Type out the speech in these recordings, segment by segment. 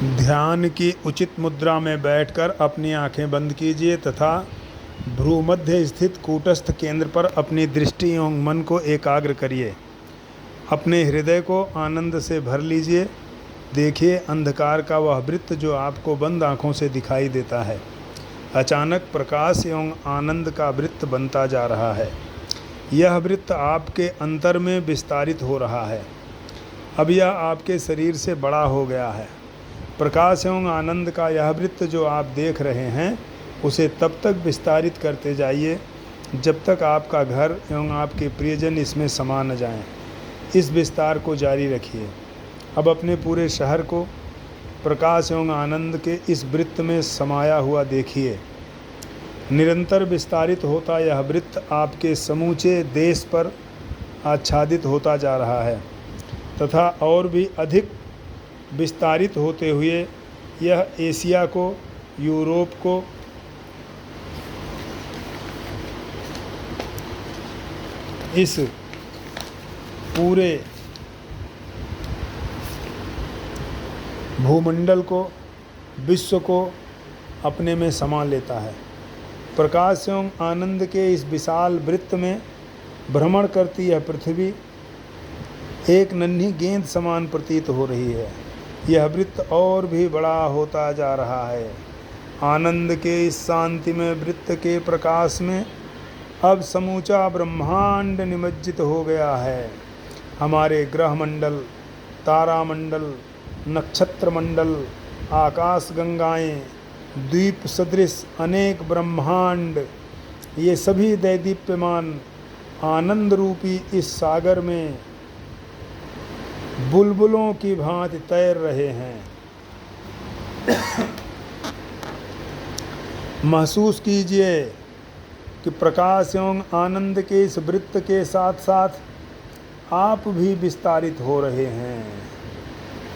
ध्यान की उचित मुद्रा में बैठकर अपनी आंखें बंद कीजिए तथा भ्रूमध्य स्थित कूटस्थ केंद्र पर अपनी दृष्टि एवं मन को एकाग्र करिए। अपने हृदय को आनंद से भर लीजिए। देखिए अंधकार का वह वृत्त जो आपको बंद आंखों से दिखाई देता है, अचानक प्रकाश एवं आनंद का वृत्त बनता जा रहा है। यह वृत्त आपके अंतर में विस्तारित हो रहा है। अब यह आपके शरीर से बड़ा हो गया है। प्रकाश एवं आनंद का यह वृत्त जो आप देख रहे हैं, उसे तब तक विस्तारित करते जाइए जब तक आपका घर एवं आपके प्रियजन इसमें समा न जाएं। इस विस्तार को जारी रखिए। अब अपने पूरे शहर को प्रकाश एवं आनंद के इस वृत्त में समाया हुआ देखिए। निरंतर विस्तारित होता यह वृत्त आपके समूचे देश पर आच्छादित होता जा रहा है तथा और भी अधिक विस्तारित होते हुए यह एशिया को, यूरोप को, इस पूरे भूमंडल को, विश्व को अपने में समा लेता है। प्रकाश एवं आनंद के इस विशाल वृत्त में भ्रमण करती यह पृथ्वी एक नन्ही गेंद समान प्रतीत हो रही है। यह वृत्त और भी बड़ा होता जा रहा है। आनंद के इस शांतिमय वृत्त के प्रकाश में अब समूचा ब्रह्मांड निमज्जित हो गया है। हमारे ग्रह मंडल, तारामंडल, नक्षत्र मंडल, आकाश गंगाएं, द्वीप सदृश अनेक ब्रह्मांड, ये सभी दैदीप्यमान आनंद रूपी इस सागर में बुलबुलों की भांति तैर रहे हैं। महसूस कीजिए कि प्रकाश एवं आनंद के इस वृत्त के साथ साथ आप भी विस्तारित हो रहे हैं।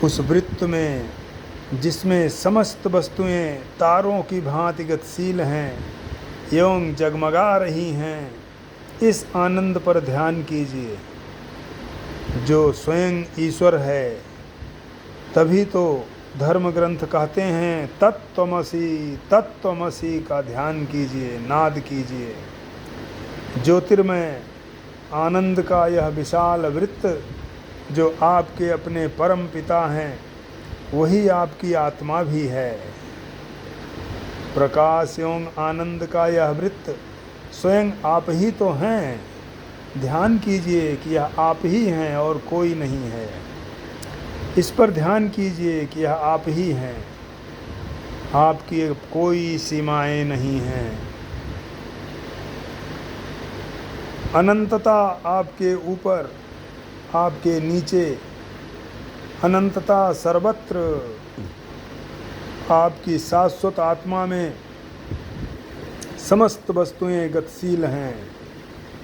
उस वृत्त में जिसमें समस्त वस्तुएं तारों की भांति गतिशील हैं एवं जगमगा रही हैं, इस आनंद पर ध्यान कीजिए जो स्वयं ईश्वर है। तभी तो धर्म ग्रंथ कहते हैं तत्त्वमसि, तत्त्वमसि का ध्यान कीजिए, नाद कीजिए। ज्योतिर्मय आनंद का यह विशाल वृत्त जो आपके अपने परम पिता हैं, वही आपकी आत्मा भी है। प्रकाश एवं आनंद का यह वृत्त स्वयं आप ही तो हैं। ध्यान कीजिए कि यह आप ही हैं और कोई नहीं है। इस पर ध्यान कीजिए कि यह आप ही हैं। आपकी कोई सीमाएं नहीं हैं। अनंतता आपके ऊपर, आपके नीचे, अनंतता सर्वत्र। आपकी शाश्वत आत्मा में समस्त वस्तुएं गतिशील हैं।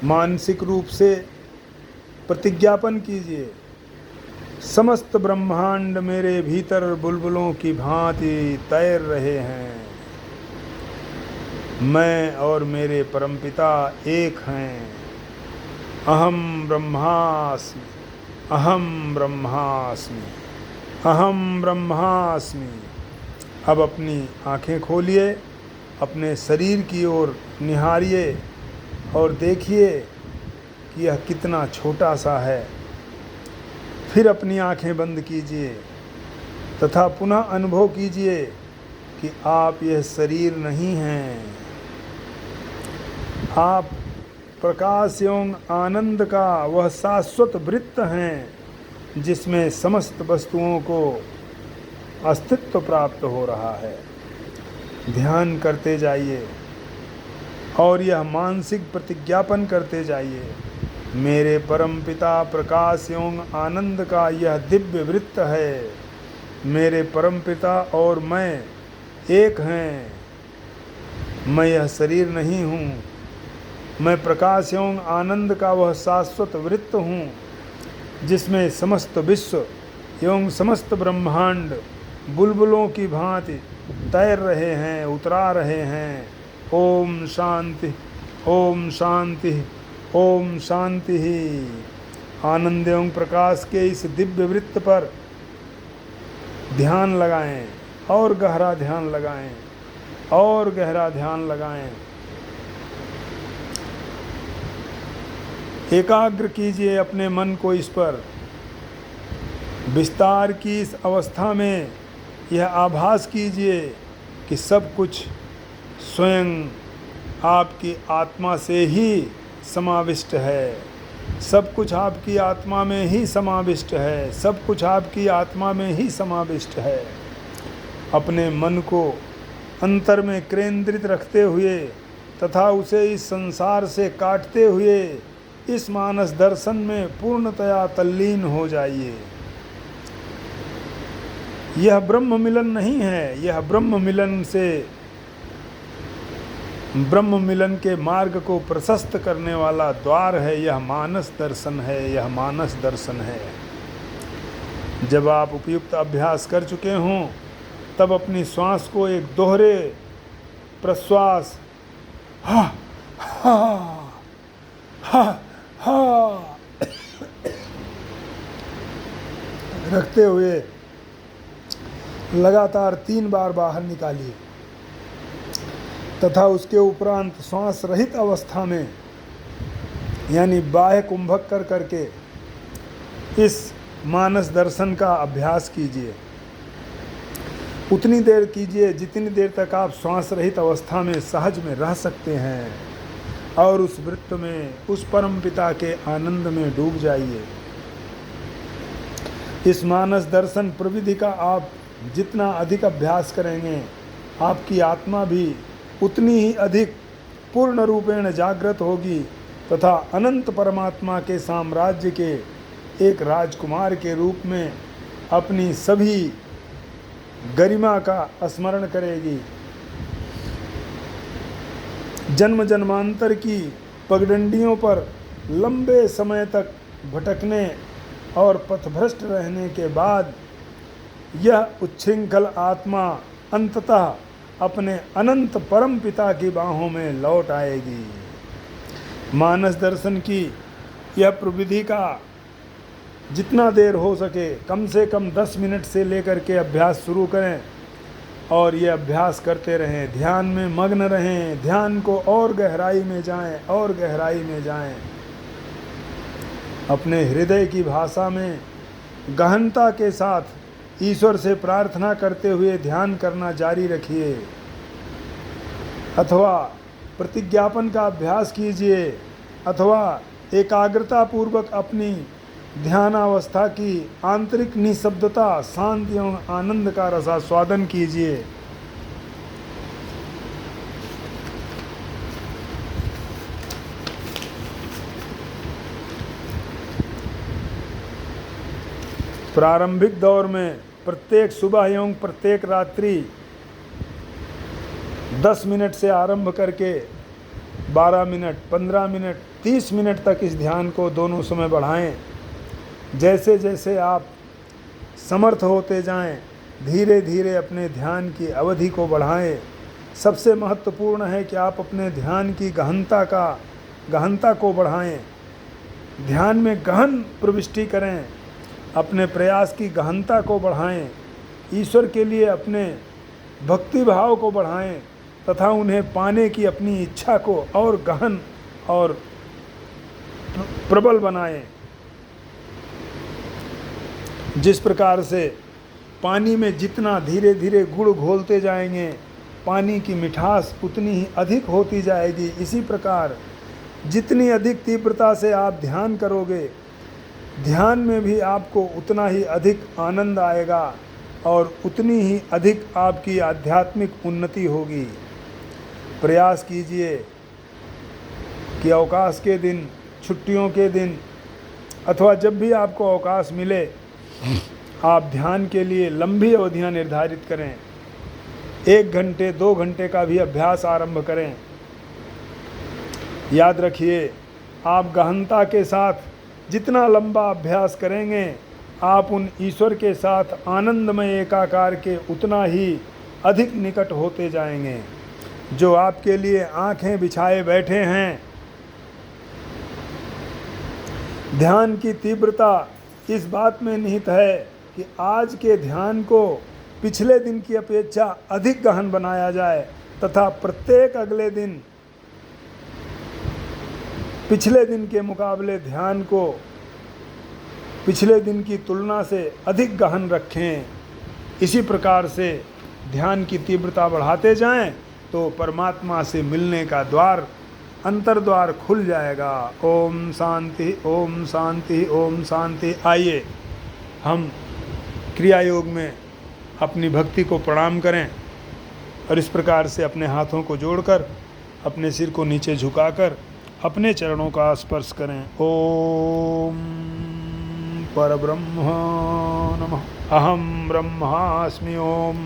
मानसिक रूप से प्रतिज्ञापन कीजिए, समस्त ब्रह्मांड मेरे भीतर बुलबुलों की भांति तैर रहे हैं। मैं और मेरे परमपिता एक हैं। अहम ब्रह्मास्मि, अहम ब्रह्मास्मि, अहम ब्रह्मास्मि। अब अपनी आंखें खोलिए, अपने शरीर की ओर निहारिए और देखिए कि यह कितना छोटा सा है। फिर अपनी आंखें बंद कीजिए तथा पुनः अनुभव कीजिए कि आप यह शरीर नहीं हैं। आप प्रकाश एवं आनंद का वह शाश्वत वृत्त हैं जिसमें समस्त वस्तुओं को अस्तित्व प्राप्त हो रहा है। ध्यान करते जाइए और यह मानसिक प्रतिज्ञापन करते जाइए, मेरे परमपिता प्रकाश एवं आनंद का यह दिव्य वृत्त है। मेरे परमपिता और मैं एक हैं। मैं यह शरीर नहीं हूँ। मैं प्रकाश एवं आनंद का वह शाश्वत वृत्त हूँ जिसमें समस्त विश्व एवं समस्त ब्रह्मांड बुलबुलों की भांति तैर रहे हैं, उतरा रहे हैं। ओम शांति, ओम शांति, ओम शांति। आनंद एवं प्रकाश के इस दिव्य वृत्त पर ध्यान लगाएं और गहरा ध्यान लगाएं और गहरा ध्यान लगाएं। एकाग्र कीजिए अपने मन को इस पर। विस्तार की इस अवस्था में यह आभास कीजिए कि सब कुछ स्वयं आपकी आत्मा से ही समाविष्ट है। सब कुछ आपकी आत्मा में ही समाविष्ट है। सब कुछ आपकी आत्मा में ही समाविष्ट है। अपने मन को अंतर में केंद्रित रखते हुए तथा उसे इस संसार से काटते हुए इस मानस दर्शन में पूर्णतया तल्लीन हो जाइए। यह ब्रह्म मिलन नहीं है, यह ब्रह्म मिलन के मार्ग को प्रशस्त करने वाला द्वार है। यह मानस दर्शन है, यह मानस दर्शन है। जब आप उपयुक्त अभ्यास कर चुके हों तब अपनी श्वास को एक दोहरे प्रश्वास हा हा हा हा रखते हुए लगातार 3 बार बाहर निकालिए तथा उसके उपरांत श्वास रहित अवस्था में यानी बाह्य कुंभक करके इस मानस दर्शन का अभ्यास कीजिए। उतनी देर कीजिए जितनी देर तक आप श्वास रहित अवस्था में सहज में रह सकते हैं और उस वृत्त में, उस परम पिता के आनंद में डूब जाइए। इस मानस दर्शन प्रविधि का आप जितना अधिक अभ्यास करेंगे आपकी आत्मा भी उतनी ही अधिक पूर्ण रूपेण जागृत होगी तथा अनंत परमात्मा के साम्राज्य के एक राजकुमार के रूप में अपनी सभी गरिमा का स्मरण करेगी। जन्म जन्मांतर की पगडंडियों पर लंबे समय तक भटकने और पथभ्रष्ट रहने के बाद यह उच्छृंखल आत्मा अंततः अपने अनंत परम पिता की बाहों में लौट आएगी। मानस दर्शन की यह प्रविधि का जितना देर हो सके कम से कम 10 मिनट से लेकर के अभ्यास शुरू करें और ये अभ्यास करते रहें। ध्यान में मग्न रहें, ध्यान को और गहराई में जाएं और गहराई में जाएं। अपने हृदय की भाषा में गहनता के साथ ईश्वर से प्रार्थना करते हुए ध्यान करना जारी रखिए अथवा प्रतिज्ञापन का अभ्यास कीजिए अथवा एकाग्रता पूर्वक अपनी ध्यानावस्था की आंतरिक निःशब्दता, शांति एवं आनंद का रसास्वादन कीजिए। प्रारंभिक दौर में प्रत्येक सुबह एवं प्रत्येक रात्रि 10 मिनट से आरंभ करके 12 मिनट, 15 मिनट, 30 मिनट तक इस ध्यान को दोनों समय बढ़ाएं। जैसे जैसे आप समर्थ होते जाएं, धीरे धीरे अपने ध्यान की अवधि को बढ़ाएं। सबसे महत्वपूर्ण है कि आप अपने ध्यान की गहनता को बढ़ाएं। ध्यान में गहन प्रविष्टि करें, अपने प्रयास की गहनता को बढ़ाएं, ईश्वर के लिए अपने भक्ति भाव को बढ़ाएं तथा उन्हें पाने की अपनी इच्छा को और गहन और प्रबल बनाएं। जिस प्रकार से पानी में जितना धीरे धीरे गुड़ घोलते जाएंगे पानी की मिठास उतनी ही अधिक होती जाएगी। इसी प्रकार जितनी अधिक तीव्रता से आप ध्यान करोगे, ध्यान में भी आपको उतना ही अधिक आनंद आएगा और उतनी ही अधिक आपकी आध्यात्मिक उन्नति होगी। प्रयास कीजिए कि अवकाश के दिन, छुट्टियों के दिन अथवा जब भी आपको अवकाश मिले आप ध्यान के लिए लंबी अवधियां निर्धारित करें। 1 घंटे 2 घंटे का भी अभ्यास आरंभ करें। याद रखिए, आप गहनता के साथ जितना लंबा अभ्यास करेंगे आप उन ईश्वर के साथ आनंदमय एकाकार के उतना ही अधिक निकट होते जाएंगे जो आपके लिए आंखें बिछाए बैठे हैं। ध्यान की तीव्रता इस बात में निहित है कि आज के ध्यान को पिछले दिन की अपेक्षा अधिक गहन बनाया जाए तथा प्रत्येक अगले दिन पिछले दिन के मुकाबले ध्यान को पिछले दिन की तुलना से अधिक गहन रखें। इसी प्रकार से ध्यान की तीव्रता बढ़ाते जाएं तो परमात्मा से मिलने का द्वार, अंतर्द्वार खुल जाएगा। ओम शांति, ओम शांति, ओम शांति। आइए हम क्रिया योग में अपनी भक्ति को प्रणाम करें और इस प्रकार से अपने हाथों को जोड़कर अपने सिर को नीचे झुकाकर अपने चरणों का स्पर्श करें। ओम परब्रह्म नमः। अहम ब्रह्मास्मि। ओम